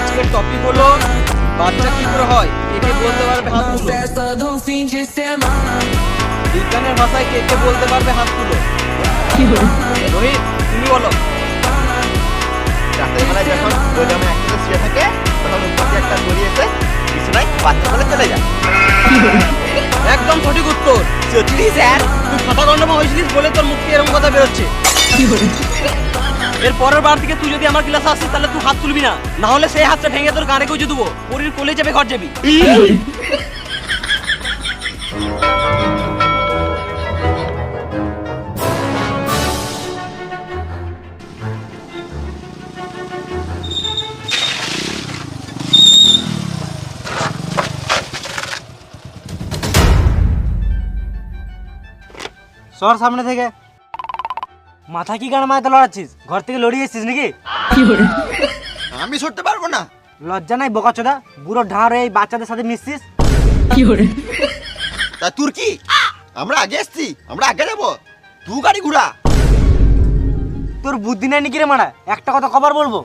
আজকের টপিক হলো বাচ্চা কি করে হয়। কে কে বলতে পারবে হাত তুলো। বিজ্ঞানের ভাষায় কে কে বলতে পারবে হাত তুলো। রোহিত তুমি বলো। রাতের বেলায় যখন গোদামে একসাথে শুয়ে থাকে তখন উপর দিয়ে একটা দড়ি এসে বিছানায় বাচ্চা বলে চলে যায়। একদম সঠিক উত্তর। সত্যি স্যার? তুই খাতা গন্ডমা হয়েছিলিস বলে তোর মুখ থেকে এরকম কথা বেরোচ্ছে। এর পরের বার থেকে তুই যদি আমার ক্লাসে আসিস তাহলে তুই হাত তুলবি না, না হলে সেই হাতটা ভেঙে তোর গানে গুঁজে দেবো, পরীর কোলে যাবে ঘর যাবি। সর সামনে থেকে। মাথা কি গান মাথায় লড়াচ্ছিস? ঘর থেকে লড়িয়ে এসছিস নাকি? আমি সরতে পারবো না। লজ্জা নাই বোকাচোদা? বুড়ো ঢাঁড় এই বাচ্চাদের সাথে মিশছিস। তা তোর কি? আমরা আগে এসছি, আমরা আগে যাবো, তুই গাড়ি ঘুরা। তোর বুদ্ধি নাই নাকি রে মারা? একটা কথা কবার বলবো।